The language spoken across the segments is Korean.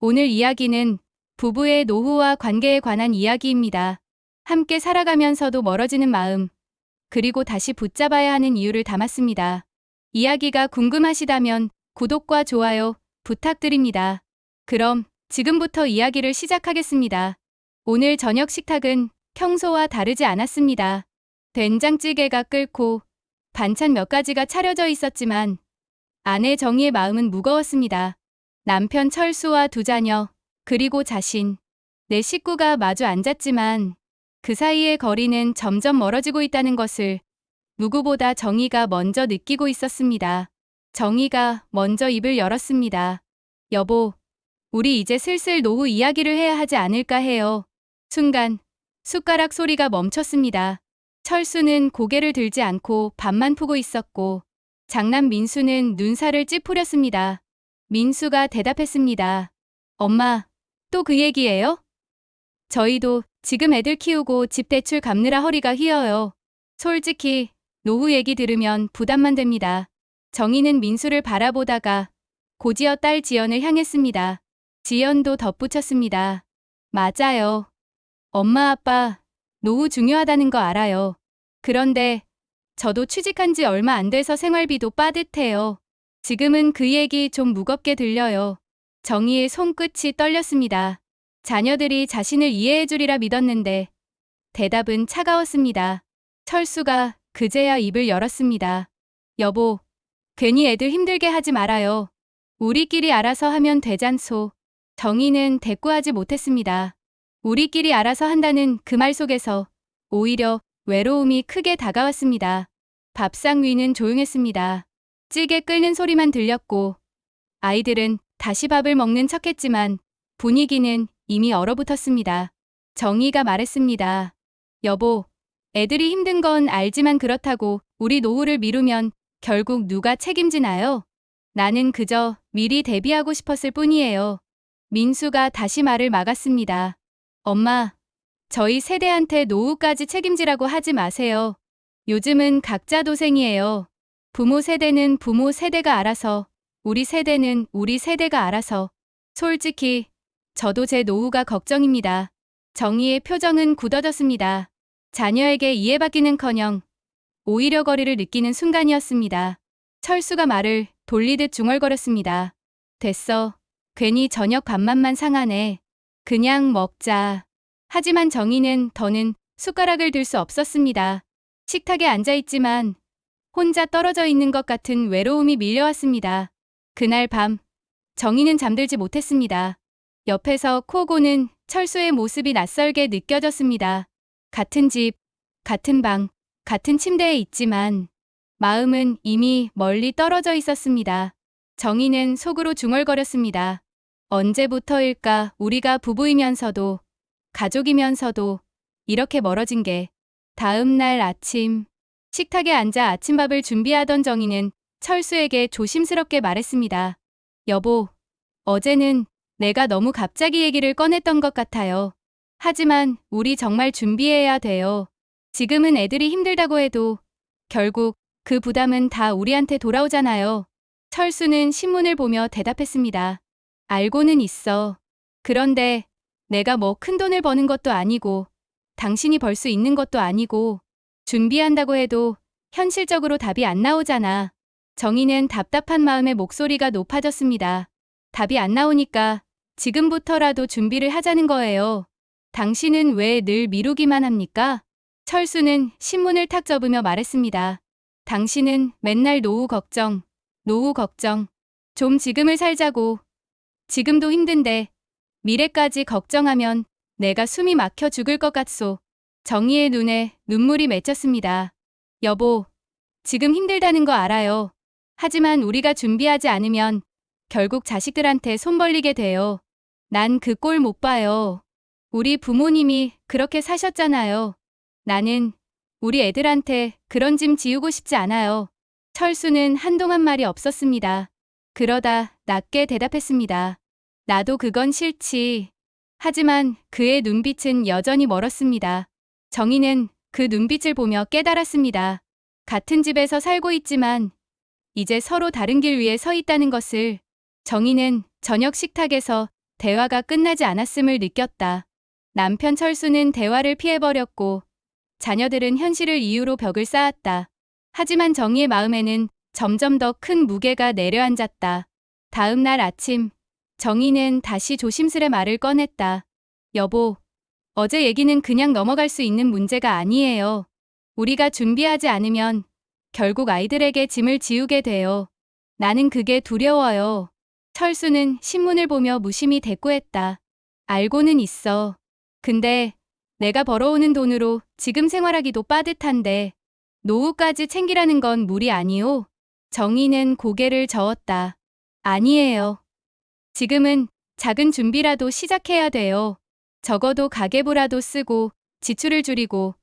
오늘 이야기는 부부의 노후와 관계에 관한 이야기입니다. 함께 살아가면서도 멀어지는 마음, 그리고 다시 붙잡아야 하는 이유를 담았습니다. 이야기가 궁금하시다면 구독과 좋아요 부탁드립니다. 그럼 지금부터 이야기를 시작하겠습니다. 오늘 저녁 식탁은 평소와 다르지 않았습니다. 된장찌개가 끓고 반찬 몇 가지가 차려져 있었지만 아내 정희의 마음은 무거웠습니다. 남편 철수와 두 자녀, 그리고 자신, 내 식구가 마주 앉았지만 그 사이의 거리는 점점 멀어지고 있다는 것을 누구보다 정희가 먼저 느끼고 있었습니다. 정희가 먼저 입을 열었습니다. 여보, 우리 이제 슬슬 노후 이야기를 해야 하지 않을까 해요. 순간 숟가락 소리가 멈췄습니다. 철수는 고개를 들지 않고 밥만 푸고 있었고 장남 민수는 눈살을 찌푸렸습니다. 민수가 대답했습니다. 엄마, 또 그 얘기예요? 저희도 지금 애들 키우고 집 대출 갚느라 허리가 휘어요. 솔직히 노후 얘기 들으면 부담만 됩니다. 정희는 민수를 바라보다가 곧이어 딸 지연을 향했습니다. 지연도 덧붙였습니다. 맞아요. 엄마 아빠 노후 중요하다는 거 알아요. 그런데 저도 취직한 지 얼마 안 돼서 생활비도 빠듯해요. 지금은 그 얘기 좀 무겁게 들려요. 정희의 손끝이 떨렸습니다. 자녀들이 자신을 이해해 주리라 믿었는데 대답은 차가웠습니다. 철수가 그제야 입을 열었습니다. 여보, 괜히 애들 힘들게 하지 말아요. 우리끼리 알아서 하면 되잖소. 정희는 대꾸하지 못했습니다. 우리끼리 알아서 한다는 그 말 속에서 오히려 외로움이 크게 다가왔습니다. 밥상 위는 조용했습니다. 찌개 끓는 소리만 들렸고 아이들은 다시 밥을 먹는 척했지만 분위기는 이미 얼어붙었습니다. 정희가 말했습니다. 여보, 애들이 힘든 건 알지만 그렇다고 우리 노후를 미루면 결국 누가 책임지나요? 나는 그저 미리 대비하고 싶었을 뿐이에요. 민수가 다시 말을 막았습니다. 엄마, 저희 세대한테 노후까지 책임지라고 하지 마세요. 요즘은 각자 도생이에요. 부모 세대는 부모 세대가 알아서, 우리 세대는 우리 세대가 알아서. 솔직히 저도 제 노후가 걱정입니다. 정희의 표정은 굳어졌습니다. 자녀에게 이해받기는커녕 오히려 거리를 느끼는 순간이었습니다. 철수가 말을 돌리듯 중얼거렸습니다. 됐어. 괜히 저녁 밥맛만 상하네. 그냥 먹자. 하지만 정희는 더는 숟가락을 들 수 없었습니다. 식탁에 앉아있지만 혼자 떨어져 있는 것 같은 외로움이 밀려왔습니다. 그날 밤, 정희는 잠들지 못했습니다. 옆에서 코 고는 철수의 모습이 낯설게 느껴졌습니다. 같은 집, 같은 방, 같은 침대에 있지만 마음은 이미 멀리 떨어져 있었습니다. 정희는 속으로 중얼거렸습니다. 언제부터일까 우리가 부부이면서도 가족이면서도 이렇게 멀어진 게. 다음 날 아침, 식탁에 앉아 아침밥을 준비하던 정희는 철수에게 조심스럽게 말했습니다. 여보, 어제는 내가 너무 갑자기 얘기를 꺼냈던 것 같아요. 하지만 우리 정말 준비해야 돼요. 지금은 애들이 힘들다고 해도 결국 그 부담은 다 우리한테 돌아오잖아요. 철수는 신문을 보며 대답했습니다. 알고는 있어. 그런데 내가 뭐 큰돈을 버는 것도 아니고 당신이 벌 수 있는 것도 아니고 준비한다고 해도 현실적으로 답이 안 나오잖아. 정희는 답답한 마음에 목소리가 높아졌습니다. 답이 안 나오니까 지금부터라도 준비를 하자는 거예요. 당신은 왜 늘 미루기만 합니까? 철수는 신문을 탁 접으며 말했습니다. 당신은 맨날 노후 걱정, 노후 걱정. 좀 지금을 살자고. 지금도 힘든데 미래까지 걱정하면 내가 숨이 막혀 죽을 것 같소. 정희의 눈에 눈물이 맺혔습니다. 여보, 지금 힘들다는 거 알아요. 하지만 우리가 준비하지 않으면 결국 자식들한테 손 벌리게 돼요. 난 그 꼴 못 봐요. 우리 부모님이 그렇게 사셨잖아요. 나는 우리 애들한테 그런 짐 지우고 싶지 않아요. 철수는 한동안 말이 없었습니다. 그러다 낮게 대답했습니다. 나도 그건 싫지. 하지만 그의 눈빛은 여전히 멀었습니다. 정희는 그 눈빛을 보며 깨달았습니다. 같은 집에서 살고 있지만 이제 서로 다른 길 위에 서 있다는 것을. 정희는 저녁 식탁에서 대화가 끝나지 않았음을 느꼈다. 남편 철수는 대화를 피해버렸고 자녀들은 현실을 이유로 벽을 쌓았다. 하지만 정희의 마음에는 점점 더 큰 무게가 내려앉았다. 다음 날 아침, 정희는 다시 조심스레 말을 꺼냈다. 여보, 어제 얘기는 그냥 넘어갈 수 있는 문제가 아니에요. 우리가 준비하지 않으면 결국 아이들에게 짐을 지우게 돼요. 나는 그게 두려워요. 철수는 신문을 보며 무심히 대꾸했다. 알고는 있어. 근데 내가 벌어오는 돈으로 지금 생활하기도 빠듯한데 노후까지 챙기라는 건 무리 아니오? 정희는 고개를 저었다. 아니에요. 지금은 작은 준비라도 시작해야 돼요. 적어도 가계부라도 쓰고 지출을 줄이고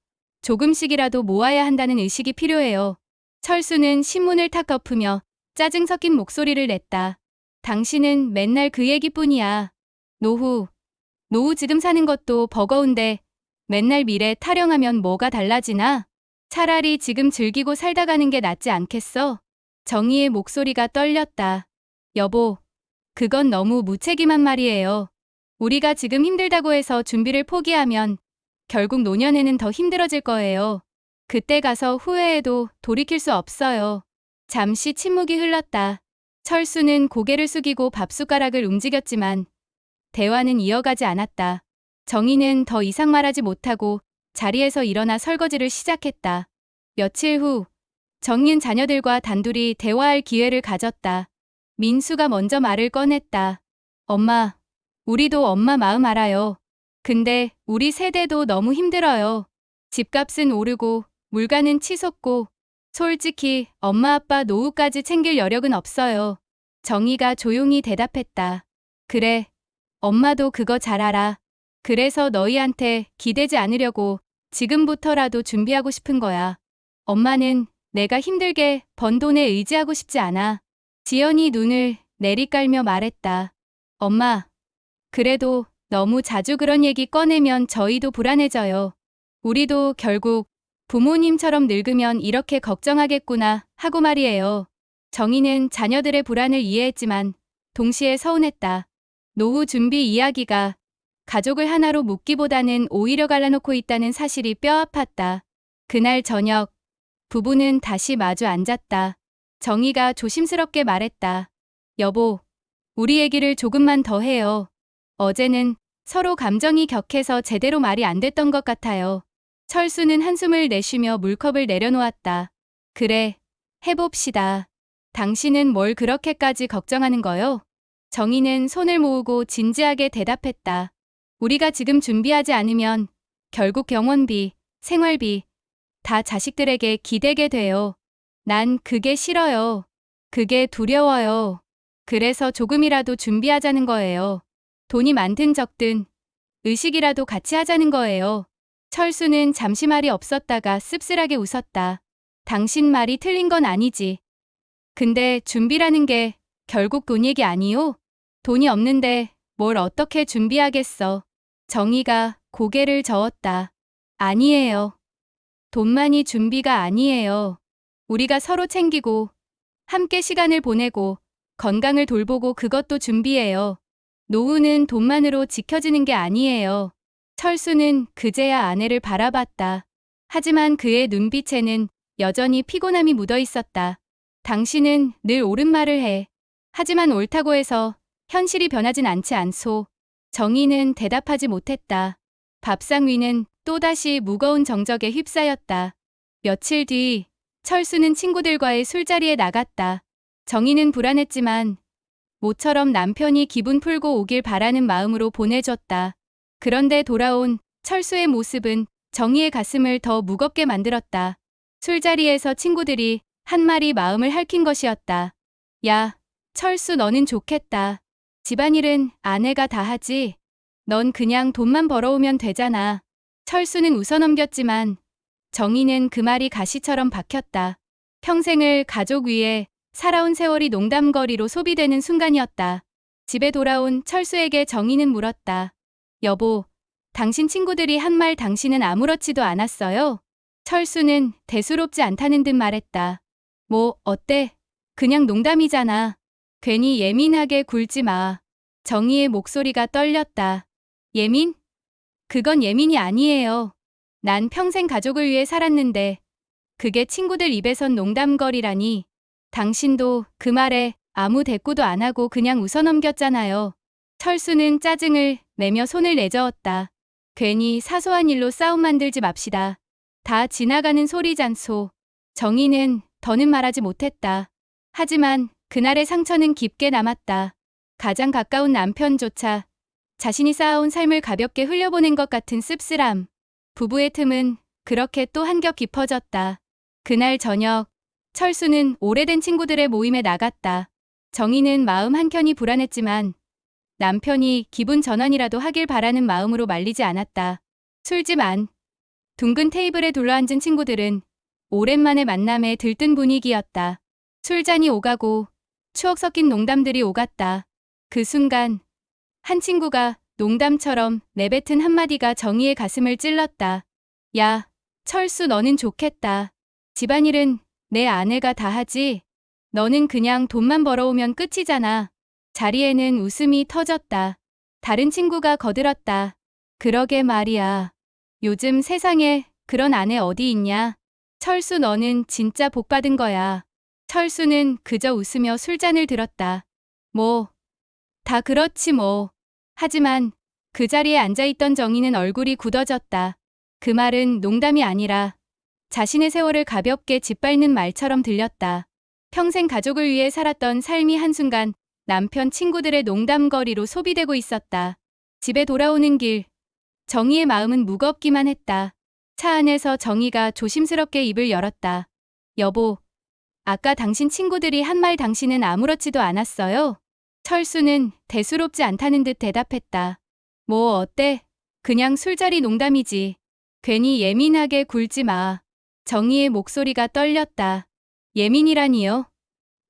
조금씩이라도 모아야 한다는 의식이 필요해요. 철수는 신문을 탁 덮으며 짜증 섞인 목소리를 냈다. 당신은 맨날 그 얘기뿐이야. 노후 지금 사는 것도 버거운데 맨날 미래 타령하면 뭐가 달라지나? 차라리 지금 즐기고 살다 가는 게 낫지 않겠어? 정희의 목소리가 떨렸다. 여보, 그건 너무 무책임한 말이에요. 우리가 지금 힘들다고 해서 준비를 포기하면 결국 노년에는 더 힘들어질 거예요. 그때 가서 후회해도 돌이킬 수 없어요. 잠시 침묵이 흘렀다. 철수는 고개를 숙이고 밥숟가락을 움직였지만 대화는 이어가지 않았다. 정희는 더 이상 말하지 못하고 자리에서 일어나 설거지를 시작했다. 며칠 후, 정희는 자녀들과 단둘이 대화할 기회를 가졌다. 민수가 먼저 말을 꺼냈다. 엄마, 우리도 엄마 마음 알아요. 근데 우리 세대도 너무 힘들어요. 집값은 오르고 물가는 치솟고 솔직히 엄마 아빠 노후까지 챙길 여력은 없어요. 정희가 조용히 대답했다. 그래, 엄마도 그거 잘 알아. 그래서 너희한테 기대지 않으려고 지금부터라도 준비하고 싶은 거야. 엄마는 내가 힘들게 번 돈에 의지하고 싶지 않아. 지연이 눈을 내리깔며 말했다. 엄마, 그래도 너무 자주 그런 얘기 꺼내면 저희도 불안해져요. 우리도 결국 부모님처럼 늙으면 이렇게 걱정하겠구나 하고 말이에요. 정희는 자녀들의 불안을 이해했지만 동시에 서운했다. 노후 준비 이야기가 가족을 하나로 묶기보다는 오히려 갈라놓고 있다는 사실이 뼈 아팠다. 그날 저녁, 부부는 다시 마주 앉았다. 정희가 조심스럽게 말했다. 여보, 우리 얘기를 조금만 더 해요. 어제는 서로 감정이 격해서 제대로 말이 안 됐던 것 같아요. 철수는 한숨을 내쉬며 물컵을 내려놓았다. 그래, 해봅시다. 당신은 뭘 그렇게까지 걱정하는 거요? 정희는 손을 모으고 진지하게 대답했다. 우리가 지금 준비하지 않으면 결국 병원비, 생활비 다 자식들에게 기대게 돼요. 난 그게 싫어요. 그게 두려워요. 그래서 조금이라도 준비하자는 거예요. 돈이 많든 적든 의식이라도 같이 하자는 거예요. 철수는 잠시 말이 없었다가 씁쓸하게 웃었다. 당신 말이 틀린 건 아니지. 근데 준비라는 게 결국 돈 얘기 아니요? 돈이 없는데 뭘 어떻게 준비하겠어. 정희가 고개를 저었다. 아니에요. 돈만이 준비가 아니에요. 우리가 서로 챙기고 함께 시간을 보내고 건강을 돌보고 그것도 준비예요. 노후는 돈만으로 지켜지는 게 아니에요. 철수는 그제야 아내를 바라봤다. 하지만 그의 눈빛에는 여전히 피곤함이 묻어 있었다. 당신은 늘 옳은 말을 해. 하지만 옳다고 해서 현실이 변하진 않지 않소. 정희는 대답하지 못했다. 밥상 위는 또다시 무거운 정적에 휩싸였다. 며칠 뒤 철수는 친구들과의 술자리에 나갔다. 정희는 불안했지만 모처럼 남편이 기분 풀고 오길 바라는 마음으로 보내줬다. 그런데 돌아온 철수의 모습은 정희의 가슴을 더 무겁게 만들었다. 술자리에서 친구들이 한마디 마음을 핥힌 것이었다. 야, 철수 너는 좋겠다. 집안일은 아내가 다 하지. 넌 그냥 돈만 벌어오면 되잖아. 철수는 웃어넘겼지만 정희는 그 말이 가시처럼 박혔다. 평생을 가족 위해 살아온 세월이 농담거리로 소비되는 순간이었다. 집에 돌아온 철수에게 정희는 물었다. 여보, 당신 친구들이 한 말 당신은 아무렇지도 않았어요? 철수는 대수롭지 않다는 듯 말했다. 뭐 어때? 그냥 농담이잖아. 괜히 예민하게 굴지 마. 정희의 목소리가 떨렸다. 예민? 그건 예민이 아니에요. 난 평생 가족을 위해 살았는데 그게 친구들 입에선 농담거리라니. 당신도 그 말에 아무 대꾸도 안 하고 그냥 웃어넘겼잖아요. 철수는 짜증을 내며 손을 내저었다. 괜히 사소한 일로 싸움 만들지 맙시다. 다 지나가는 소리잖소. 정희는 더는 말하지 못했다. 하지만 그날의 상처는 깊게 남았다. 가장 가까운 남편조차 자신이 쌓아온 삶을 가볍게 흘려보낸 것 같은 씁쓸함. 부부의 틈은 그렇게 또 한겹 깊어졌다. 그날 저녁, 철수는 오래된 친구들의 모임에 나갔다. 정희는 마음 한켠이 불안했지만 남편이 기분 전환이라도 하길 바라는 마음으로 말리지 않았다. 술집 안. 둥근 테이블에 둘러앉은 친구들은 오랜만에 만남에 들뜬 분위기였다. 술잔이 오가고 추억 섞인 농담들이 오갔다. 그 순간 한 친구가 농담처럼 내뱉은 한마디가 정희의 가슴을 찔렀다. 야, 철수 너는 좋겠다. 집안일은 내 아내가 다 하지. 너는 그냥 돈만 벌어오면 끝이잖아. 자리에는 웃음이 터졌다. 다른 친구가 거들었다. 그러게 말이야. 요즘 세상에 그런 아내 어디 있냐. 철수 너는 진짜 복 받은 거야. 철수는 그저 웃으며 술잔을 들었다. 뭐, 다 그렇지 뭐. 하지만 그 자리에 앉아있던 정희는 얼굴이 굳어졌다. 그 말은 농담이 아니라 자신의 세월을 가볍게 짓밟는 말처럼 들렸다. 평생 가족을 위해 살았던 삶이 한순간 남편 친구들의 농담거리로 소비되고 있었다. 집에 돌아오는 길, 정희의 마음은 무겁기만 했다. 차 안에서 정희가 조심스럽게 입을 열었다. 여보, 아까 당신 친구들이 한 말 당신은 아무렇지도 않았어요? 철수는 대수롭지 않다는 듯 대답했다. 뭐 어때? 그냥 술자리 농담이지. 괜히 예민하게 굴지 마. 정희의 목소리가 떨렸다. 예민이라니요?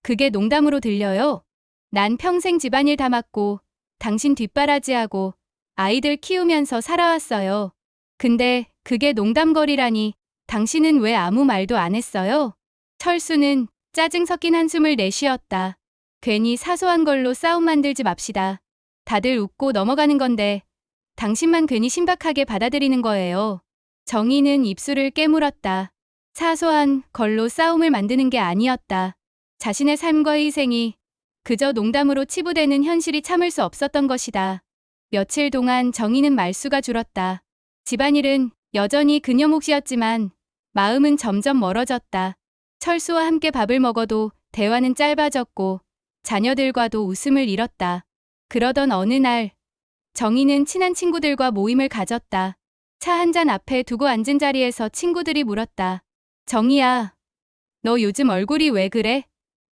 그게 농담으로 들려요? 난 평생 집안일 다 맡고 당신 뒷바라지하고 아이들 키우면서 살아왔어요. 근데 그게 농담거리라니 당신은 왜 아무 말도 안 했어요? 철수는 짜증 섞인 한숨을 내쉬었다. 괜히 사소한 걸로 싸움 만들지 맙시다. 다들 웃고 넘어가는 건데 당신만 괜히 심각하게 받아들이는 거예요. 정희는 입술을 깨물었다. 사소한 걸로 싸움을 만드는 게 아니었다. 자신의 삶과 희생이 그저 농담으로 치부되는 현실이 참을 수 없었던 것이다. 며칠 동안 정희는 말수가 줄었다. 집안일은 여전히 그녀 몫이었지만 마음은 점점 멀어졌다. 철수와 함께 밥을 먹어도 대화는 짧아졌고 자녀들과도 웃음을 잃었다. 그러던 어느 날 정희는 친한 친구들과 모임을 가졌다. 차 한 잔 앞에 두고 앉은 자리에서 친구들이 물었다. 정희야, 너 요즘 얼굴이 왜 그래?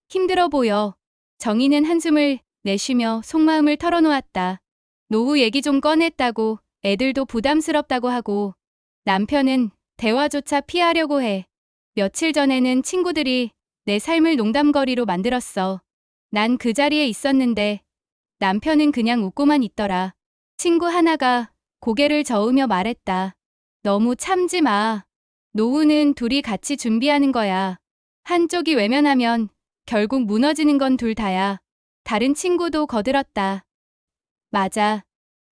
힘들어 보여. 정희는 한숨을 내쉬며 속마음을 털어놓았다. 노후 얘기 좀 꺼냈다고 애들도 부담스럽다고 하고 남편은 대화조차 피하려고 해. 며칠 전에는 친구들이 내 삶을 농담거리로 만들었어. 난 그 자리에 있었는데 남편은 그냥 웃고만 있더라. 친구 하나가 고개를 저으며 말했다. 너무 참지 마. 노후는 둘이 같이 준비하는 거야. 한쪽이 외면하면 결국 무너지는 건 둘 다야. 다른 친구도 거들었다. 맞아.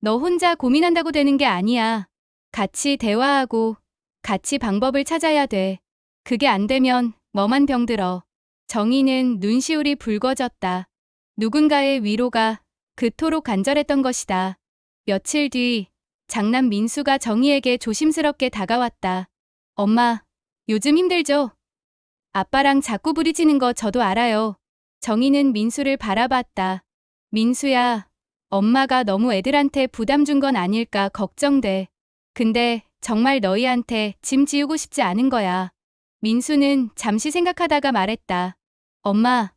너 혼자 고민한다고 되는 게 아니야. 같이 대화하고 같이 방법을 찾아야 돼. 그게 안 되면 너만 병들어. 정희는 눈시울이 붉어졌다. 누군가의 위로가 그토록 간절했던 것이다. 며칠 뒤 장남 민수가 정희에게 조심스럽게 다가왔다. 엄마, 요즘 힘들죠? 아빠랑 자꾸 부딪히는 거 저도 알아요. 정희는 민수를 바라봤다. 민수야, 엄마가 너무 애들한테 부담 준 건 아닐까 걱정돼. 근데 정말 너희한테 짐 지우고 싶지 않은 거야. 민수는 잠시 생각하다가 말했다. 엄마,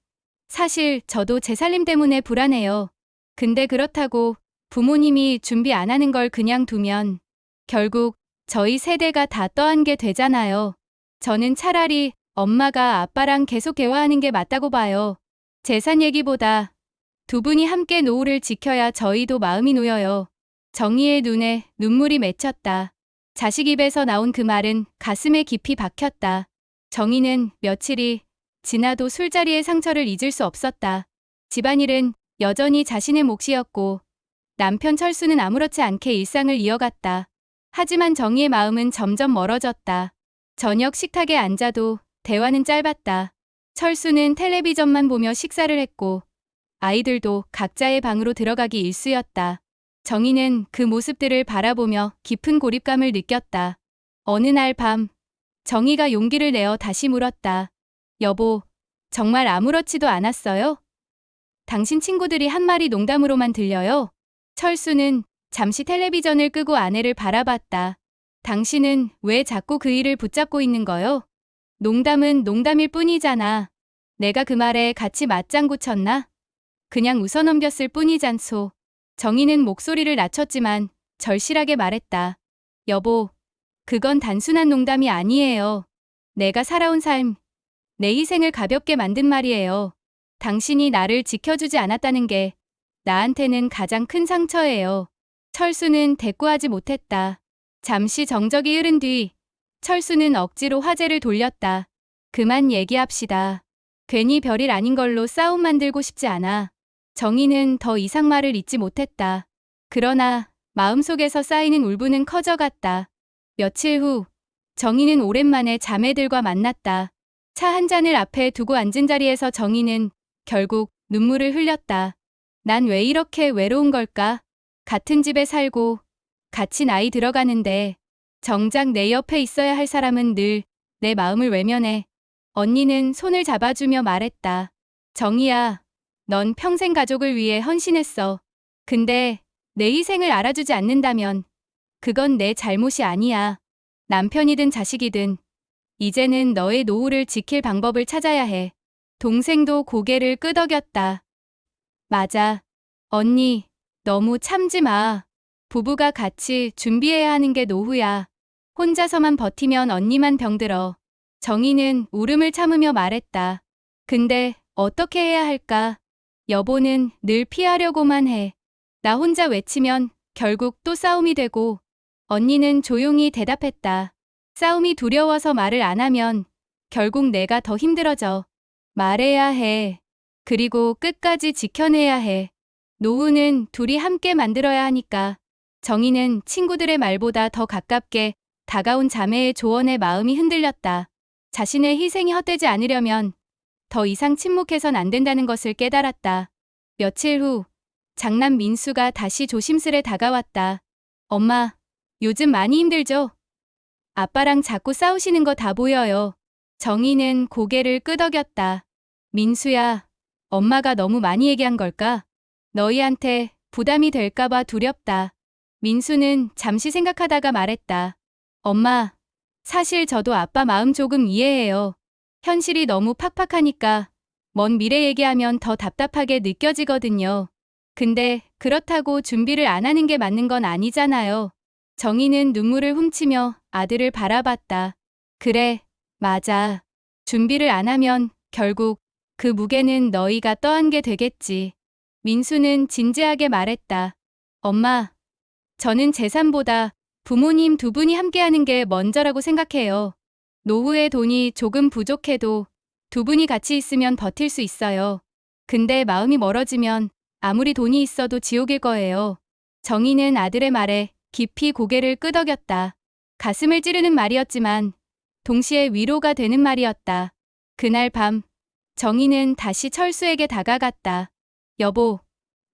사실 저도 제 살림 때문에 불안해요. 근데 그렇다고 부모님이 준비 안 하는 걸 그냥 두면 결국 저희 세대가 다 떠안게 되잖아요. 저는 차라리 엄마가 아빠랑 계속 대화하는 게 맞다고 봐요. 재산 얘기보다 두 분이 함께 노후를 지켜야 저희도 마음이 놓여요. 정희의 눈에 눈물이 맺혔다. 자식 입에서 나온 그 말은 가슴에 깊이 박혔다. 정희는 며칠이 지나도 술자리의 상처를 잊을 수 없었다. 집안일은 여전히 자신의 몫이었고 남편 철수는 아무렇지 않게 일상을 이어갔다. 하지만 정희의 마음은 점점 멀어졌다. 저녁 식탁에 앉아도 대화는 짧았다. 철수는 텔레비전만 보며 식사를 했고 아이들도 각자의 방으로 들어가기 일쑤였다. 정희는 그 모습들을 바라보며 깊은 고립감을 느꼈다. 어느 날 밤 정희가 용기를 내어 다시 물었다. 여보, 정말 아무렇지도 않았어요? 당신 친구들이 한 말이 농담으로만 들려요? 철수는 잠시 텔레비전을 끄고 아내를 바라봤다. 당신은 왜 자꾸 그 일을 붙잡고 있는 거요? 농담은 농담일 뿐이잖아. 내가 그 말에 같이 맞장구 쳤나? 그냥 웃어넘겼을 뿐이잖소. 정희는 목소리를 낮췄지만 절실하게 말했다. 여보, 그건 단순한 농담이 아니에요. 내가 살아온 삶, 내 희생을 가볍게 만든 말이에요. 당신이 나를 지켜주지 않았다는 게 나한테는 가장 큰 상처예요. 철수는 대꾸하지 못했다. 잠시 정적이 흐른 뒤 철수는 억지로 화제를 돌렸다. 그만 얘기합시다. 괜히 별일 아닌 걸로 싸움 만들고 싶지 않아. 정희는 더 이상 말을 잇지 못했다. 그러나 마음속에서 쌓이는 울분은 커져갔다. 며칠 후 정희는 오랜만에 자매들과 만났다. 차 한 잔을 앞에 두고 앉은 자리에서 정희는 결국 눈물을 흘렸다. 난 왜 이렇게 외로운 걸까? 같은 집에 살고 같이 나이 들어가는데 정작 내 옆에 있어야 할 사람은 늘 내 마음을 외면해. 언니는 손을 잡아주며 말했다. 정희야, 넌 평생 가족을 위해 헌신했어. 근데 내 희생을 알아주지 않는다면 그건 내 잘못이 아니야. 남편이든 자식이든 이제는 너의 노후를 지킬 방법을 찾아야 해. 동생도 고개를 끄덕였다. 맞아. 언니, 너무 참지 마. 부부가 같이 준비해야 하는 게 노후야. 혼자서만 버티면 언니만 병들어. 정희는 울음을 참으며 말했다. 근데 어떻게 해야 할까? 여보는 늘 피하려고만 해. 나 혼자 외치면 결국 또 싸움이 되고. 언니는 조용히 대답했다. 싸움이 두려워서 말을 안 하면 결국 내가 더 힘들어져. 말해야 해. 그리고 끝까지 지켜내야 해. 노후는 둘이 함께 만들어야 하니까. 정희는 친구들의 말보다 더 가깝게 다가온 자매의 조언에 마음이 흔들렸다. 자신의 희생이 헛되지 않으려면 더 이상 침묵해선 안 된다는 것을 깨달았다. 며칠 후 장남 민수가 다시 조심스레 다가왔다. 엄마, 요즘 많이 힘들죠? 아빠랑 자꾸 싸우시는 거 다 보여요. 정희는 고개를 끄덕였다. 민수야, 엄마가 너무 많이 얘기한 걸까? 너희한테 부담이 될까봐 두렵다. 민수는 잠시 생각하다가 말했다. 엄마, 사실 저도 아빠 마음 조금 이해해요. 현실이 너무 팍팍하니까 먼 미래 얘기하면 더 답답하게 느껴지거든요. 근데 그렇다고 준비를 안 하는 게 맞는 건 아니잖아요. 정희는 눈물을 훔치며 아들을 바라봤다. 그래, 맞아. 준비를 안 하면 결국 그 무게는 너희가 떠안게 되겠지. 민수는 진지하게 말했다. 엄마, 저는 재산보다 부모님 두 분이 함께하는 게 먼저라고 생각해요. 노후에 돈이 조금 부족해도 두 분이 같이 있으면 버틸 수 있어요. 근데 마음이 멀어지면 아무리 돈이 있어도 지옥일 거예요. 정희는 아들의 말에 깊이 고개를 끄덕였다. 가슴을 찌르는 말이었지만 동시에 위로가 되는 말이었다. 그날 밤 정희는 다시 철수에게 다가갔다. 여보,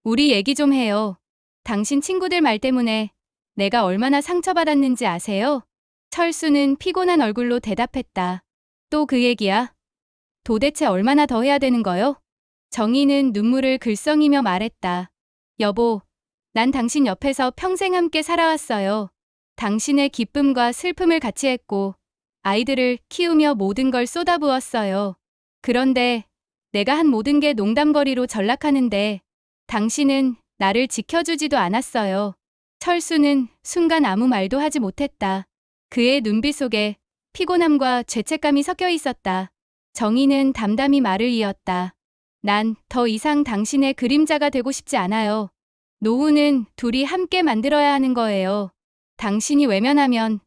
우리 얘기 좀 해요. 당신 친구들 말 때문에 내가 얼마나 상처받았는지 아세요? 철수는 피곤한 얼굴로 대답했다. 또 그 얘기야? 도대체 얼마나 더 해야 되는 거요? 정희는 눈물을 글썽이며 말했다. 여보, 난 당신 옆에서 평생 함께 살아왔어요. 당신의 기쁨과 슬픔을 같이 했고 아이들을 키우며 모든 걸 쏟아부었어요. 그런데 내가 한 모든 게 농담거리로 전락하는데 당신은 나를 지켜주지도 않았어요. 철수는 순간 아무 말도 하지 못했다. 그의 눈빛 속에 피곤함과 죄책감이 섞여 있었다. 정희는 담담히 말을 이었다. 난 더 이상 당신의 그림자가 되고 싶지 않아요. 노후는 둘이 함께 만들어야 하는 거예요. 당신이 외면하면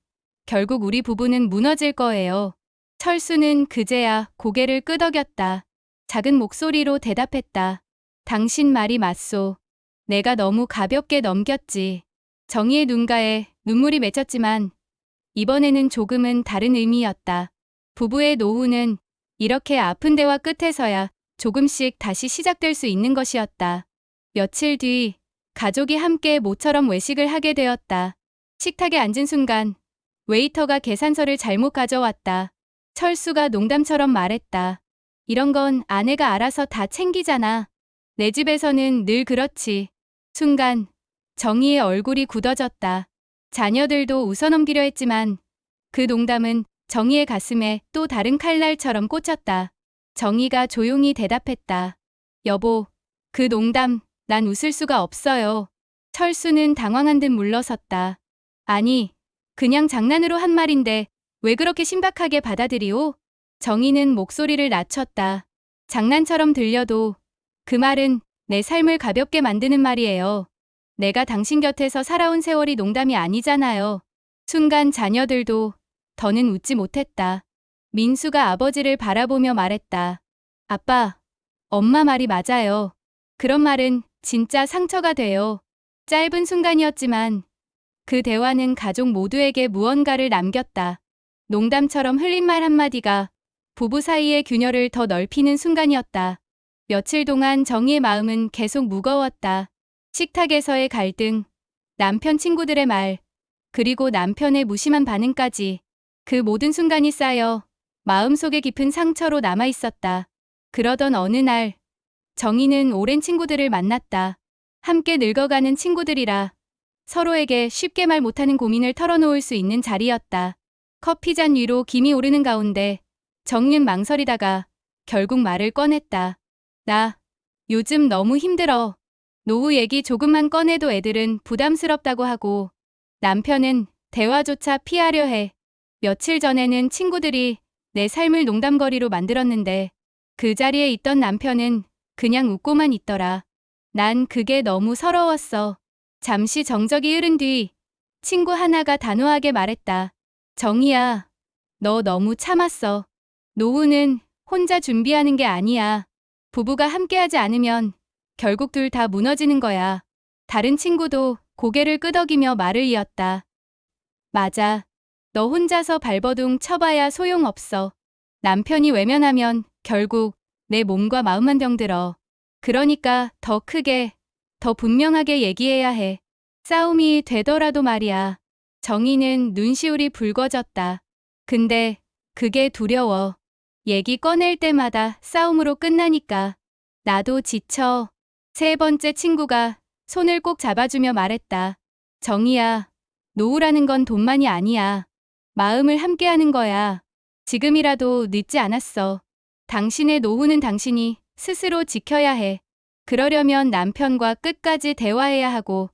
결국 우리 부부는 무너질 거예요. 철수는 그제야 고개를 끄덕였다. 작은 목소리로 대답했다. 당신 말이 맞소. 내가 너무 가볍게 넘겼지. 정희의 눈가에 눈물이 맺혔지만 이번에는 조금은 다른 의미였다. 부부의 노후는 이렇게 아픈 대화 끝에서야 조금씩 다시 시작될 수 있는 것이었다. 며칠 뒤 가족이 함께 모처럼 외식을 하게 되었다. 식탁에 앉은 순간 웨이터가 계산서를 잘못 가져왔다. 철수가 농담처럼 말했다. 이런 건 아내가 알아서 다 챙기잖아. 내 집에서는 늘 그렇지. 순간 정희의 얼굴이 굳어졌다. 자녀들도 웃어넘기려 했지만 그 농담은 정희의 가슴에 또 다른 칼날처럼 꽂혔다. 정희가 조용히 대답했다. 여보, 그 농담 난 웃을 수가 없어요. 철수는 당황한 듯 물러섰다. 아니, 그냥 장난으로 한 말인데 왜 그렇게 심각하게 받아들이오? 정희는 목소리를 낮췄다. 장난처럼 들려도 그 말은 내 삶을 가볍게 만드는 말이에요. 내가 당신 곁에서 살아온 세월이 농담이 아니잖아요. 순간 자녀들도 더는 웃지 못했다. 민수가 아버지를 바라보며 말했다. 아빠, 엄마 말이 맞아요. 그런 말은 진짜 상처가 돼요. 짧은 순간이었지만 그 대화는 가족 모두에게 무언가를 남겼다. 농담처럼 흘린 말 한마디가 부부 사이의 균열을 더 넓히는 순간이었다. 며칠 동안 정희의 마음은 계속 무거웠다. 식탁에서의 갈등, 남편 친구들의 말, 그리고 남편의 무심한 반응까지 그 모든 순간이 쌓여 마음속에 깊은 상처로 남아있었다. 그러던 어느 날 정희는 오랜 친구들을 만났다. 함께 늙어가는 친구들이라 서로에게 쉽게 말 못하는 고민을 털어놓을 수 있는 자리였다. 커피잔 위로 김이 오르는 가운데 정희는 망설이다가 결국 말을 꺼냈다. 나 요즘 너무 힘들어. 노후 얘기 조금만 꺼내도 애들은 부담스럽다고 하고 남편은 대화조차 피하려 해. 며칠 전에는 친구들이 내 삶을 농담거리로 만들었는데 그 자리에 있던 남편은 그냥 웃고만 있더라. 난 그게 너무 서러웠어. 잠시 정적이 흐른 뒤 친구 하나가 단호하게 말했다. 정희야, 너 너무 참았어. 노후는 혼자 준비하는 게 아니야. 부부가 함께하지 않으면 결국 둘 다 무너지는 거야. 다른 친구도 고개를 끄덕이며 말을 이었다. 맞아. 너 혼자서 발버둥 쳐봐야 소용없어. 남편이 외면하면 결국 내 몸과 마음만 병들어. 그러니까 더 크게, 더 분명하게 얘기해야 해. 싸움이 되더라도 말이야. 정희는 눈시울이 붉어졌다. 근데 그게 두려워. 얘기 꺼낼 때마다 싸움으로 끝나니까. 나도 지쳐. 세 번째 친구가 손을 꼭 잡아주며 말했다. 정희야, 노후라는 건 돈만이 아니야. 마음을 함께하는 거야. 지금이라도 늦지 않았어. 당신의 노후는 당신이 스스로 지켜야 해. 그러려면 남편과 끝까지 대화해야 하고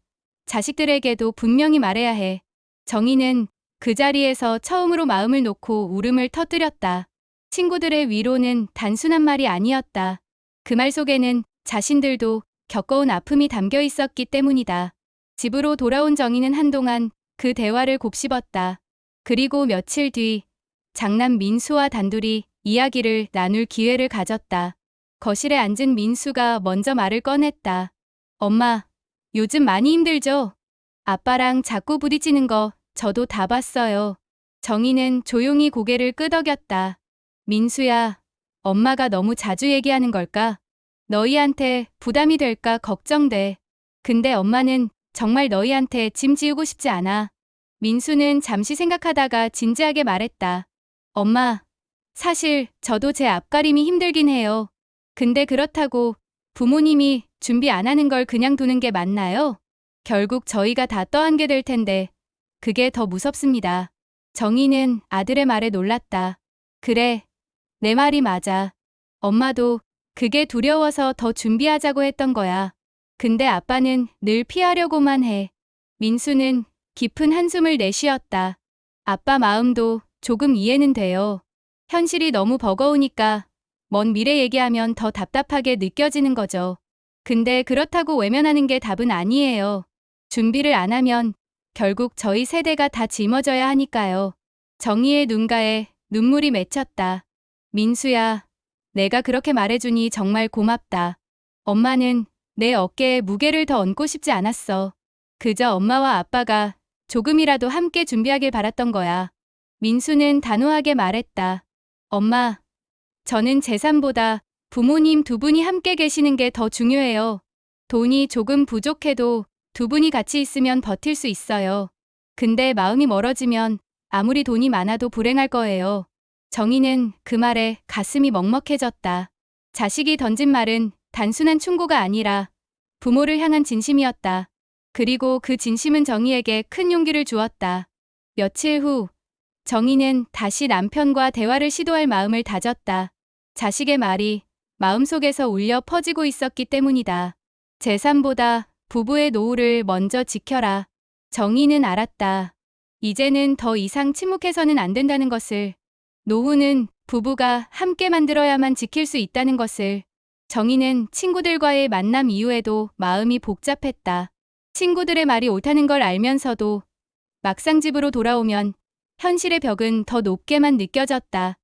자식들에게도 분명히 말해야 해. 정희는 그 자리에서 처음으로 마음을 놓고 울음을 터뜨렸다. 친구들의 위로는 단순한 말이 아니었다. 그 말 속에는 자신들도 겪어온 아픔이 담겨 있었기 때문이다. 집으로 돌아온 정희는 한동안 그 대화를 곱씹었다. 그리고 며칠 뒤 장남 민수와 단둘이 이야기를 나눌 기회를 가졌다. 거실에 앉은 민수가 먼저 말을 꺼냈다. 엄마, 요즘 많이 힘들죠? 아빠랑 자꾸 부딪히는 거 저도 다 봤어요. 정희는 조용히 고개를 끄덕였다. 민수야, 엄마가 너무 자주 얘기하는 걸까? 너희한테 부담이 될까 걱정돼. 근데 엄마는 정말 너희한테 짐 지우고 싶지 않아. 민수는 잠시 생각하다가 진지하게 말했다. 엄마, 사실 저도 제 앞가림이 힘들긴 해요. 근데 그렇다고 부모님이 준비 안 하는 걸 그냥 두는 게 맞나요? 결국 저희가 다 떠안게 될 텐데 그게 더 무섭습니다. 정희는 아들의 말에 놀랐다. 그래, 내 말이 맞아. 엄마도 그게 두려워서 더 준비하자고 했던 거야. 근데 아빠는 늘 피하려고만 해. 민수는 깊은 한숨을 내쉬었다. 아빠 마음도 조금 이해는 돼요. 현실이 너무 버거우니까 먼 미래 얘기하면 더 답답하게 느껴지는 거죠. 근데 그렇다고 외면하는 게 답은 아니에요. 준비를 안 하면 결국 저희 세대가 다 짊어져야 하니까요. 정희의 눈가에 눈물이 맺혔다. 민수야, 내가 그렇게 말해주니 정말 고맙다. 엄마는 내 어깨에 무게를 더 얹고 싶지 않았어. 그저 엄마와 아빠가 조금이라도 함께 준비하길 바랐던 거야. 민수는 단호하게 말했다. 엄마, 저는 재산보다 부모님 두 분이 함께 계시는 게 더 중요해요. 돈이 조금 부족해도 두 분이 같이 있으면 버틸 수 있어요. 근데 마음이 멀어지면 아무리 돈이 많아도 불행할 거예요. 정희는 그 말에 가슴이 먹먹해졌다. 자식이 던진 말은 단순한 충고가 아니라 부모를 향한 진심이었다. 그리고 그 진심은 정희에게 큰 용기를 주었다. 며칠 후 정희는 다시 남편과 대화를 시도할 마음을 다졌다. 자식의 말이 마음속에서 울려 퍼지고 있었기 때문이다. 재산보다 부부의 노후를 먼저 지켜라. 정희는 알았다. 이제는 더 이상 침묵해서는 안 된다는 것을. 노후는 부부가 함께 만들어야만 지킬 수 있다는 것을. 정희는 친구들과의 만남 이후에도 마음이 복잡했다. 친구들의 말이 옳다는 걸 알면서도 막상 집으로 돌아오면 현실의 벽은 더 높게만 느껴졌다.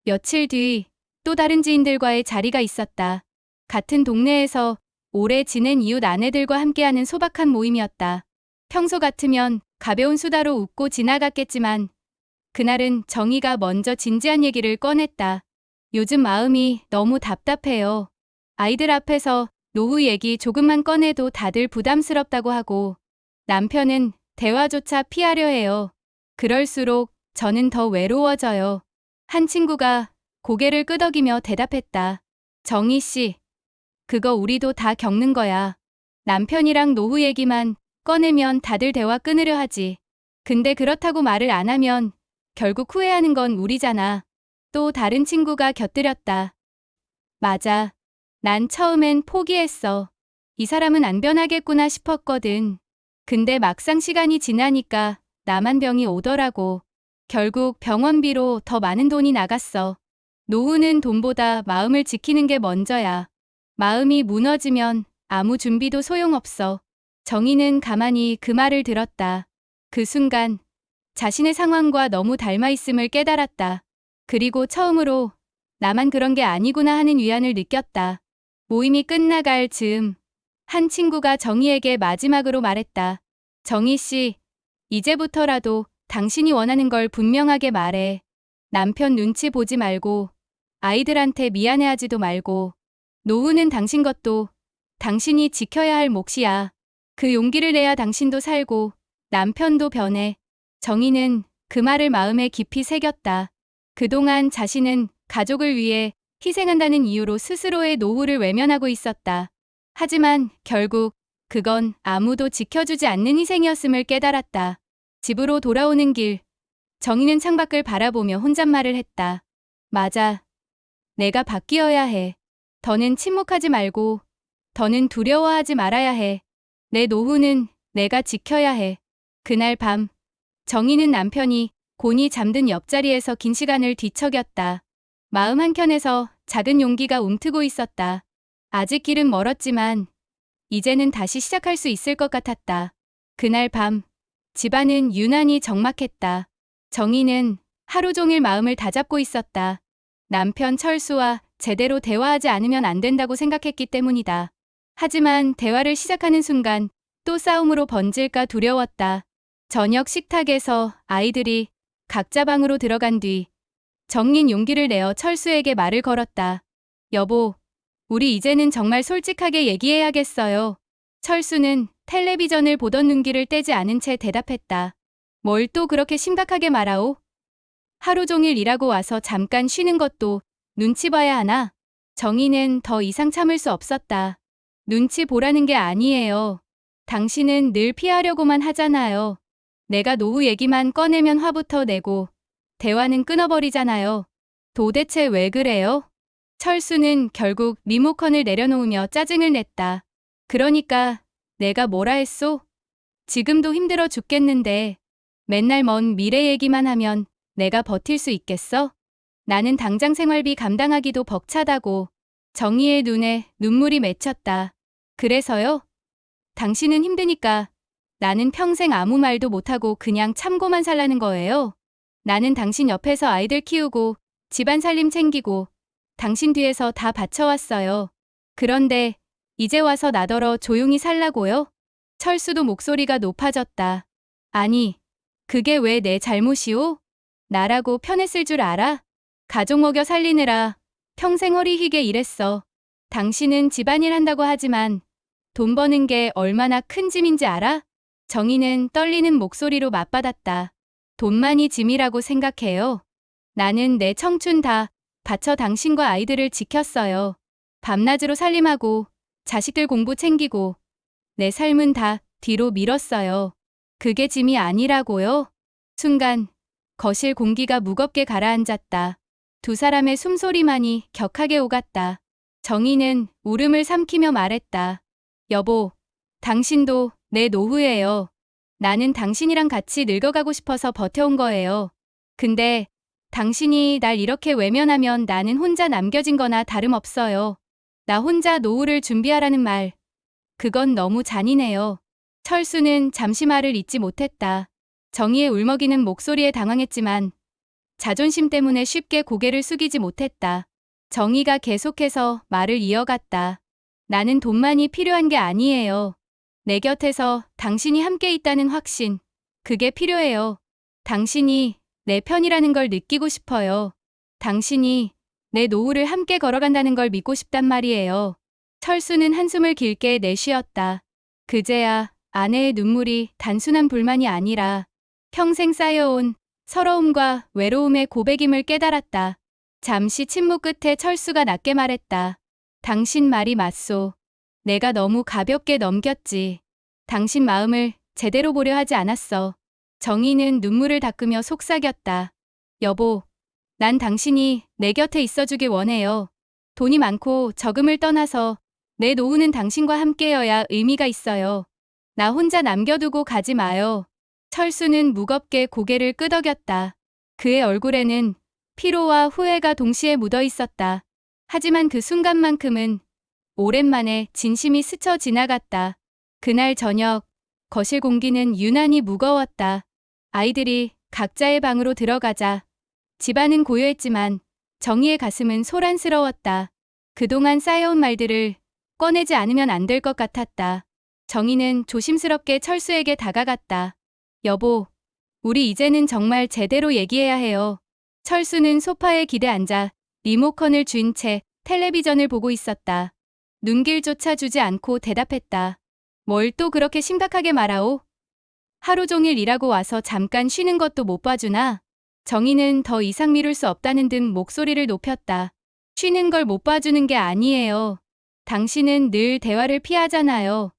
며칠 뒤 또 다른 지인들과의 자리가 있었다. 같은 동네에서 오래 지낸 이웃 아내들과 함께하는 소박한 모임이었다. 평소 같으면 가벼운 수다로 웃고 지나갔겠지만 그날은 정희가 먼저 진지한 얘기를 꺼냈다. 요즘 마음이 너무 답답해요. 아이들 앞에서 노후 얘기 조금만 꺼내도 다들 부담스럽다고 하고 남편은 대화조차 피하려 해요. 그럴수록 저는 더 외로워져요. 한 친구가 고개를 끄덕이며 대답했다. 정희 씨, 그거 우리도 다 겪는 거야. 남편이랑 노후 얘기만 꺼내면 다들 대화 끊으려 하지. 근데 그렇다고 말을 안 하면 결국 후회하는 건 우리잖아. 또 다른 친구가 곁들였다. 맞아. 난 처음엔 포기했어. 이 사람은 안 변하겠구나 싶었거든. 근데 막상 시간이 지나니까 나만 병이 오더라고. 결국 병원비로 더 많은 돈이 나갔어. 노후는 돈보다 마음을 지키는 게 먼저야. 마음이 무너지면 아무 준비도 소용없어. 정희는 가만히 그 말을 들었다. 그 순간 자신의 상황과 너무 닮아 있음을 깨달았다. 그리고 처음으로 나만 그런 게 아니구나 하는 위안을 느꼈다. 모임이 끝나갈 즈음 한 친구가 정희에게 마지막으로 말했다. 정희 씨, 이제부터라도 당신이 원하는 걸 분명하게 말해. 남편 눈치 보지 말고 아이들한테 미안해하지도 말고. 노후는 당신 것도 당신이 지켜야 할 몫이야. 그 용기를 내야 당신도 살고 남편도 변해. 정희는 그 말을 마음에 깊이 새겼다. 그동안 자신은 가족을 위해 희생한다는 이유로 스스로의 노후를 외면하고 있었다. 하지만 결국 그건 아무도 지켜주지 않는 희생이었음을 깨달았다. 집으로 돌아오는 길, 정희는 창밖을 바라보며 혼잣말을 했다. 맞아. 내가 바뀌어야 해. 더는 침묵하지 말고, 더는 두려워하지 말아야 해. 내 노후는 내가 지켜야 해. 그날 밤, 정희는 남편이 곤히 잠든 옆자리에서 긴 시간을 뒤척였다. 마음 한켠에서 작은 용기가 움트고 있었다. 아직 길은 멀었지만 이제는 다시 시작할 수 있을 것 같았다. 그날 밤, 집안은 유난히 적막했다. 정희는 하루 종일 마음을 다잡고 있었다. 남편 철수와 제대로 대화하지 않으면 안 된다고 생각했기 때문이다. 하지만 대화를 시작하는 순간 또 싸움으로 번질까 두려웠다. 저녁 식탁에서 아이들이 각자 방으로 들어간 뒤 정희는 용기를 내어 철수에게 말을 걸었다. 여보, 우리 이제는 정말 솔직하게 얘기해야겠어요. 철수는 텔레비전을 보던 눈길을 떼지 않은 채 대답했다. 뭘 또 그렇게 심각하게 말하오? 하루 종일 일하고 와서 잠깐 쉬는 것도 눈치 봐야 하나? 정희는 더 이상 참을 수 없었다. 눈치 보라는 게 아니에요. 당신은 늘 피하려고만 하잖아요. 내가 노후 얘기만 꺼내면 화부터 내고 대화는 끊어버리잖아요. 도대체 왜 그래요? 철수는 결국 리모컨을 내려놓으며 짜증을 냈다. 그러니까 내가 뭐라 했소? 지금도 힘들어 죽겠는데 맨날 먼 미래 얘기만 하면 내가 버틸 수 있겠어? 나는 당장 생활비 감당하기도 벅차다고. 정희의 눈에 눈물이 맺혔다. 그래서요? 당신은 힘드니까 나는 평생 아무 말도 못하고 그냥 참고만 살라는 거예요? 나는 당신 옆에서 아이들 키우고 집안 살림 챙기고 당신 뒤에서 다 바쳐왔어요. 그런데 이제 와서 나더러 조용히 살라고요? 철수도 목소리가 높아졌다. 아니, 그게 왜 내 잘못이오? 나라고 편했을 줄 알아? 가족 먹여 살리느라 평생 허리 휘게 일했어. 당신은 집안일 한다고 하지만 돈 버는 게 얼마나 큰 짐인지 알아? 정희는 떨리는 목소리로 맞받았다. 돈만이 짐이라고 생각해요. 나는 내 청춘 다 바쳐 당신과 아이들을 지켰어요. 밤낮으로 살림하고 자식들 공부 챙기고 내 삶은 다 뒤로 밀었어요. 그게 짐이 아니라고요? 순간 거실 공기가 무겁게 가라앉았다. 두 사람의 숨소리만이 격하게 오갔다. 정희는 울음을 삼키며 말했다. 여보, 당신도 내 노후예요. 나는 당신이랑 같이 늙어가고 싶어서 버텨온 거예요. 근데 당신이 날 이렇게 외면하면 나는 혼자 남겨진 거나 다름없어요. 나 혼자 노후를 준비하라는 말. 그건 너무 잔인해요. 철수는 잠시 말을 잇지 못했다. 정희의 울먹이는 목소리에 당황했지만 자존심 때문에 쉽게 고개를 숙이지 못했다. 정희가 계속해서 말을 이어갔다. 나는 돈만이 필요한 게 아니에요. 내 곁에서 당신이 함께 있다는 확신. 그게 필요해요. 당신이 내 편이라는 걸 느끼고 싶어요. 당신이 내 노후를 함께 걸어간다는 걸 믿고 싶단 말이에요. 철수는 한숨을 길게 내쉬었다. 그제야 아내의 눈물이 단순한 불만이 아니라 평생 쌓여온 서러움과 외로움의 고백임을 깨달았다. 잠시 침묵 끝에 철수가 낮게 말했다. 당신 말이 맞소. 내가 너무 가볍게 넘겼지. 당신 마음을 제대로 보려 하지 않았어. 정희는 눈물을 닦으며 속삭였다. 여보, 난 당신이 내 곁에 있어주길 원해요. 돈이 많고 적음을 떠나서 내 노후는 당신과 함께여야 의미가 있어요. 나 혼자 남겨두고 가지 마요. 철수는 무겁게 고개를 끄덕였다. 그의 얼굴에는 피로와 후회가 동시에 묻어 있었다. 하지만 그 순간만큼은 오랜만에 진심이 스쳐 지나갔다. 그날 저녁, 거실 공기는 유난히 무거웠다. 아이들이 각자의 방으로 들어가자 집안은 고요했지만 정희의 가슴은 소란스러웠다. 그동안 쌓여온 말들을 꺼내지 않으면 안 될 것 같았다. 정희는 조심스럽게 철수에게 다가갔다. 여보, 우리 이제는 정말 제대로 얘기해야 해요. 철수는 소파에 기대 앉아 리모컨을 쥔 채 텔레비전을 보고 있었다. 눈길조차 주지 않고 대답했다. 뭘 또 그렇게 심각하게 말하오? 하루 종일 일하고 와서 잠깐 쉬는 것도 못 봐주나? 정희는 더 이상 미룰 수 없다는 듯 목소리를 높였다. 쉬는 걸 못 봐주는 게 아니에요. 당신은 늘 대화를 피하잖아요.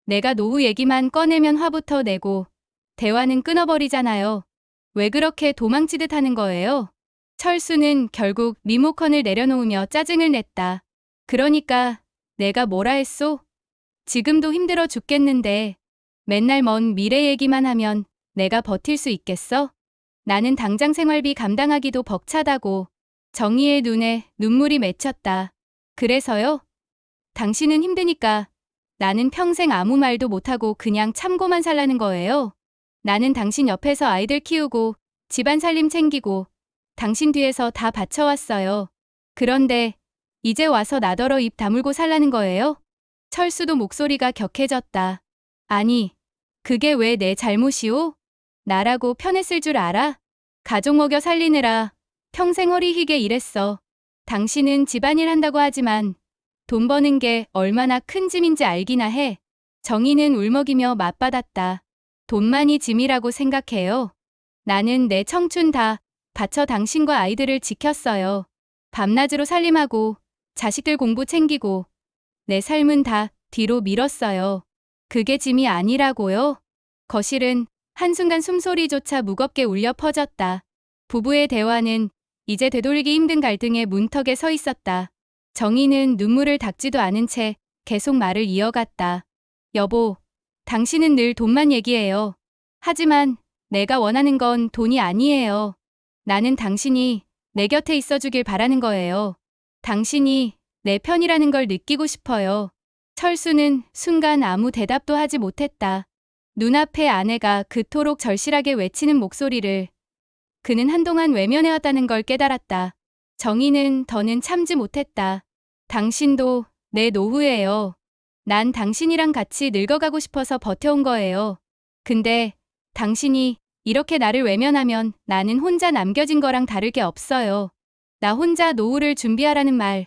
내가 노후 얘기만 꺼내면 화부터 내고 대화는 끊어버리잖아요. 왜 그렇게 도망치듯 하는 거예요? 철수는 결국 리모컨을 내려놓으며 짜증을 냈다. 그러니까 내가 뭐라 했소? 지금도 힘들어 죽겠는데 맨날 먼 미래 얘기만 하면 내가 버틸 수 있겠어? 나는 당장 생활비 감당하기도 벅차다고. 정희의 눈에 눈물이 맺혔다. 그래서요? 당신은 힘드니까 나는 평생 아무 말도 못하고 그냥 참고만 살라는 거예요. 나는 당신 옆에서 아이들 키우고 집안 살림 챙기고 당신 뒤에서 다 바쳐왔어요. 그런데 이제 와서 나더러 입 다물고 살라는 거예요? 철수도 목소리가 격해졌다. 아니, 그게 왜 내 잘못이오? 나라고 편했을 줄 알아? 가족 먹여 살리느라 평생 허리 휘게 일했어. 당신은 집안일 한다고 하지만 돈 버는 게 얼마나 큰 짐인지 알기나 해. 정희는 울먹이며 맞받았다. 돈만이 짐이라고 생각해요. 나는 내 청춘 다 바쳐 당신과 아이들을 지켰어요. 밤낮으로 살림하고 자식들 공부 챙기고 내 삶은 다 뒤로 밀었어요. 그게 짐이 아니라고요? 거실은 한순간 숨소리조차 무겁게 울려 퍼졌다. 부부의 대화는 이제 되돌리기 힘든 갈등의 문턱에 서 있었다. 정희는 눈물을 닦지도 않은 채 계속 말을 이어갔다. 여보, 당신은 늘 돈만 얘기해요. 하지만 내가 원하는 건 돈이 아니에요. 나는 당신이 내 곁에 있어주길 바라는 거예요. 당신이 내 편이라는 걸 느끼고 싶어요. 철수는 순간 아무 대답도 하지 못했다. 눈앞에 아내가 그토록 절실하게 외치는 목소리를 그는 한동안 외면해왔다는 걸 깨달았다. 정희는 더는 참지 못했다. 당신도 내 노후예요. 난 당신이랑 같이 늙어가고 싶어서 버텨온 거예요. 근데 당신이 이렇게 나를 외면하면 나는 혼자 남겨진 거랑 다를 게 없어요. 나 혼자 노후를 준비하라는 말.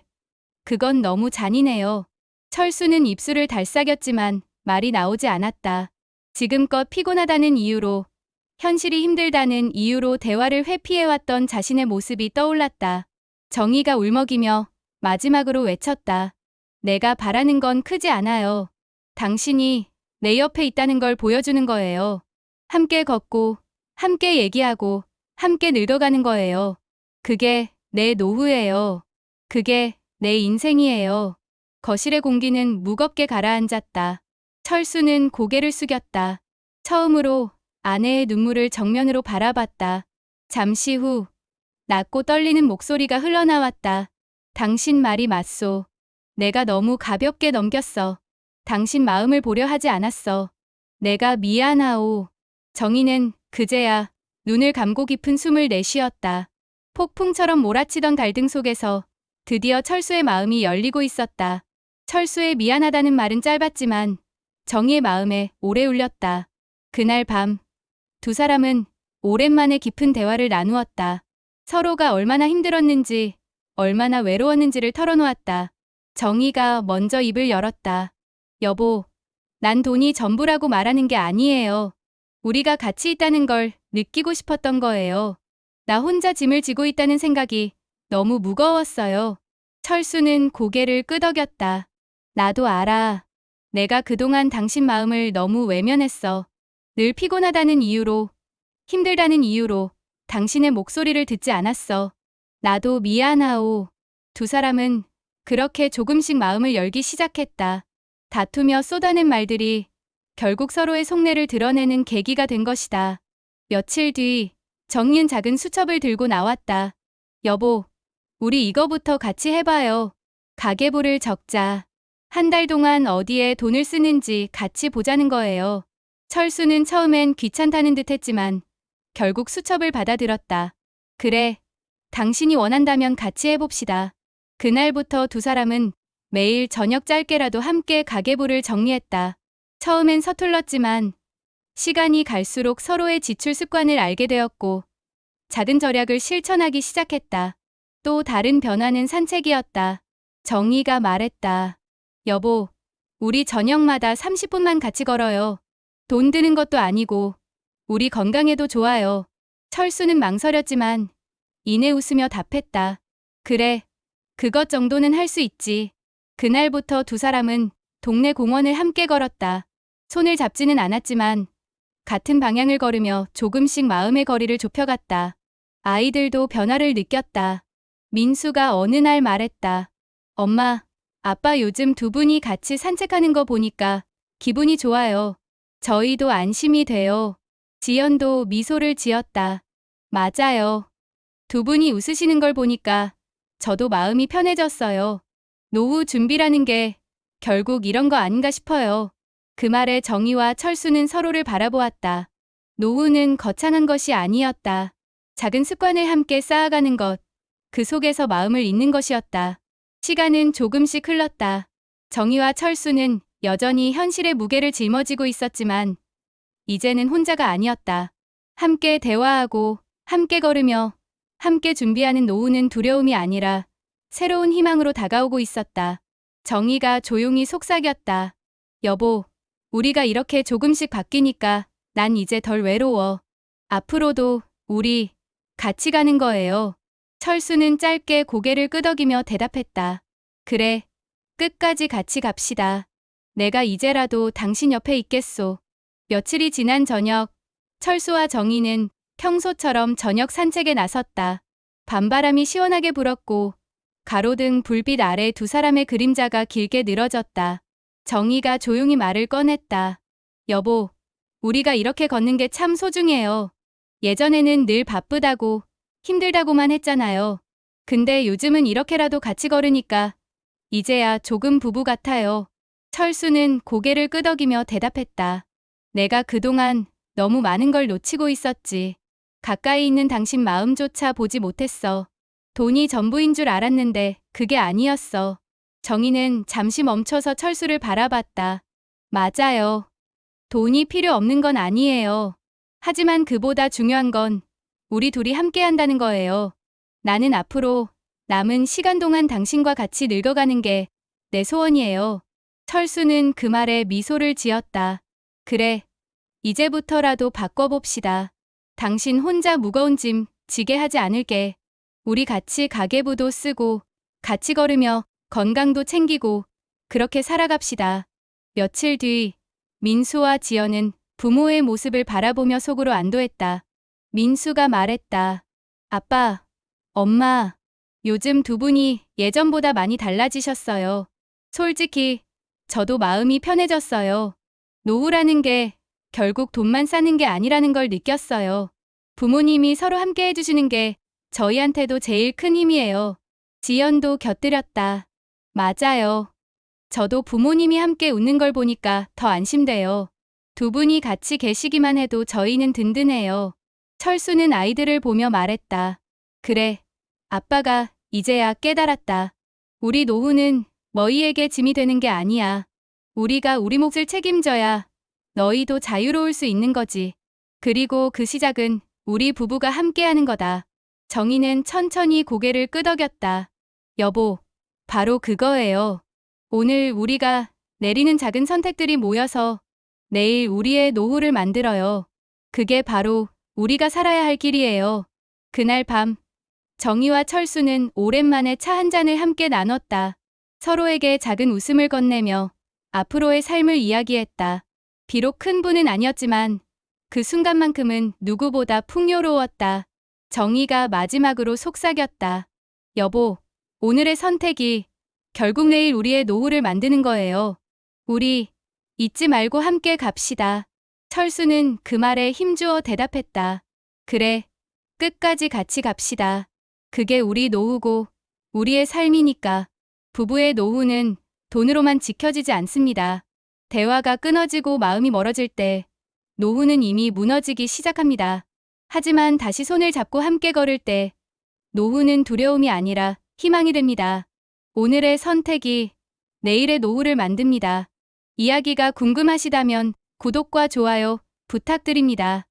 그건 너무 잔인해요. 철수는 입술을 달싹였지만 말이 나오지 않았다. 지금껏 피곤하다는 이유로, 현실이 힘들다는 이유로 대화를 회피해왔던 자신의 모습이 떠올랐다. 정희가 울먹이며 마지막으로 외쳤다. 내가 바라는 건 크지 않아요. 당신이 내 옆에 있다는 걸 보여주는 거예요. 함께 걷고, 함께 얘기하고, 함께 늙어가는 거예요. 그게 내 노후예요. 그게 내 인생이에요. 거실의 공기는 무겁게 가라앉았다. 철수는 고개를 숙였다. 처음으로 아내의 눈물을 정면으로 바라봤다. 잠시 후 낮고 떨리는 목소리가 흘러나왔다. 당신 말이 맞소. 내가 너무 가볍게 넘겼어. 당신 마음을 보려 하지 않았어. 내가 미안하오. 정희는 그제야 눈을 감고 깊은 숨을 내쉬었다. 폭풍처럼 몰아치던 갈등 속에서 드디어 철수의 마음이 열리고 있었다. 철수의 미안하다는 말은 짧았지만 정희의 마음에 오래 울렸다. 그날 밤 두 사람은 오랜만에 깊은 대화를 나누었다. 서로가 얼마나 힘들었는지, 얼마나 외로웠는지를 털어놓았다. 정희가 먼저 입을 열었다. 여보, 난 돈이 전부라고 말하는 게 아니에요. 우리가 같이 있다는 걸 느끼고 싶었던 거예요. 나 혼자 짐을 지고 있다는 생각이 너무 무거웠어요. 철수는 고개를 끄덕였다. 나도 알아. 내가 그동안 당신 마음을 너무 외면했어. 늘 피곤하다는 이유로, 힘들다는 이유로 당신의 목소리를 듣지 않았어. 나도 미안하오. 두 사람은 그렇게 조금씩 마음을 열기 시작했다. 다투며 쏟아낸 말들이 결국 서로의 속내를 드러내는 계기가 된 것이다. 며칠 뒤 정희은 작은 수첩을 들고 나왔다. 여보, 우리 이거부터 같이 해봐요. 가계부를 적자. 한 달 동안 어디에 돈을 쓰는지 같이 보자는 거예요. 철수는 처음엔 귀찮다는 듯 했지만 결국 수첩을 받아들었다. 그래, 당신이 원한다면 같이 해봅시다. 그날부터 두 사람은 매일 저녁 짧게라도 함께 가계부를 정리했다. 처음엔 서툴렀지만 시간이 갈수록 서로의 지출 습관을 알게 되었고 작은 절약을 실천하기 시작했다. 또 다른 변화는 산책이었다. 정희가 말했다. 여보, 우리 저녁마다 30분만 같이 걸어요. 돈 드는 것도 아니고 우리 건강에도 좋아요. 철수는 망설였지만 이내 웃으며 답했다. 그래, 그것 정도는 할 수 있지. 그날부터 두 사람은 동네 공원을 함께 걸었다. 손을 잡지는 않았지만 같은 방향을 걸으며 조금씩 마음의 거리를 좁혀갔다. 아이들도 변화를 느꼈다. 민수가 어느 날 말했다. 엄마, 아빠 요즘 두 분이 같이 산책하는 거 보니까 기분이 좋아요. 저희도 안심이 돼요. 지연도 미소를 지었다. 맞아요. 두 분이 웃으시는 걸 보니까 저도 마음이 편해졌어요. 노후 준비라는 게 결국 이런 거 아닌가 싶어요. 그 말에 정희와 철수는 서로를 바라보았다. 노후는 거창한 것이 아니었다. 작은 습관을 함께 쌓아가는 것, 그 속에서 마음을 잇는 것이었다. 시간은 조금씩 흘렀다. 정희와 철수는 여전히 현실의 무게를 짊어지고 있었지만 이제는 혼자가 아니었다. 함께 대화하고 함께 걸으며 함께 준비하는 노후는 두려움이 아니라 새로운 희망으로 다가오고 있었다. 정희가 조용히 속삭였다. 여보, 우리가 이렇게 조금씩 바뀌니까 난 이제 덜 외로워. 앞으로도 우리 같이 가는 거예요. 철수는 짧게 고개를 끄덕이며 대답했다. 그래, 끝까지 같이 갑시다. 내가 이제라도 당신 옆에 있겠소. 며칠이 지난 저녁, 철수와 정희는 평소처럼 저녁 산책에 나섰다. 밤바람이 시원하게 불었고 가로등 불빛 아래 두 사람의 그림자가 길게 늘어졌다. 정희가 조용히 말을 꺼냈다. 여보, 우리가 이렇게 걷는 게 참 소중해요. 예전에는 늘 바쁘다고 힘들다고만 했잖아요. 근데 요즘은 이렇게라도 같이 걸으니까 이제야 조금 부부 같아요. 철수는 고개를 끄덕이며 대답했다. 내가 그동안 너무 많은 걸 놓치고 있었지. 가까이 있는 당신 마음조차 보지 못했어. 돈이 전부인 줄 알았는데 그게 아니었어. 정희는 잠시 멈춰서 철수를 바라봤다. 맞아요. 돈이 필요 없는 건 아니에요. 하지만 그보다 중요한 건 우리 둘이 함께 한다는 거예요. 나는 앞으로 남은 시간 동안 당신과 같이 늙어가는 게 내 소원이에요. 철수는 그 말에 미소를 지었다. 그래, 이제부터라도 바꿔봅시다. 당신 혼자 무거운 짐 지게 하지 않을게. 우리 같이 가계부도 쓰고 같이 걸으며 건강도 챙기고 그렇게 살아갑시다. 며칠 뒤 민수와 지연은 부모의 모습을 바라보며 속으로 안도했다. 민수가 말했다. 아빠, 엄마, 요즘 두 분이 예전보다 많이 달라지셨어요. 솔직히 저도 마음이 편해졌어요. 노후라는 게 결국 돈만 쌓는 게 아니라는 걸 느꼈어요. 부모님이 서로 함께 해주시는 게 저희한테도 제일 큰 힘이에요. 지연도 곁들였다. 맞아요. 저도 부모님이 함께 웃는 걸 보니까 더 안심돼요. 두 분이 같이 계시기만 해도 저희는 든든해요. 철수는 아이들을 보며 말했다. 그래, 아빠가 이제야 깨달았다. 우리 노후는 너희에게 짐이 되는 게 아니야. 우리가 우리 몫을 책임져야 너희도 자유로울 수 있는 거지. 그리고 그 시작은 우리 부부가 함께하는 거다. 정희는 천천히 고개를 끄덕였다. 여보, 바로 그거예요. 오늘 우리가 내리는 작은 선택들이 모여서 내일 우리의 노후를 만들어요. 그게 바로 우리가 살아야 할 길이에요. 그날 밤, 정희와 철수는 오랜만에 차 한 잔을 함께 나눴다. 서로에게 작은 웃음을 건네며 앞으로의 삶을 이야기했다. 비록 큰 분은 아니었지만 그 순간만큼은 누구보다 풍요로웠다. 정희가 마지막으로 속삭였다. 여보, 오늘의 선택이 결국 내일 우리의 노후를 만드는 거예요. 우리 잊지 말고 함께 갑시다. 철수는 그 말에 힘주어 대답했다. 그래, 끝까지 같이 갑시다. 그게 우리 노후고 우리의 삶이니까. 부부의 노후는 돈으로만 지켜지지 않습니다. 대화가 끊어지고 마음이 멀어질 때 노후는 이미 무너지기 시작합니다. 하지만 다시 손을 잡고 함께 걸을 때 노후는 두려움이 아니라 희망이 됩니다. 오늘의 선택이 내일의 노후를 만듭니다. 이야기가 궁금하시다면 구독과 좋아요 부탁드립니다.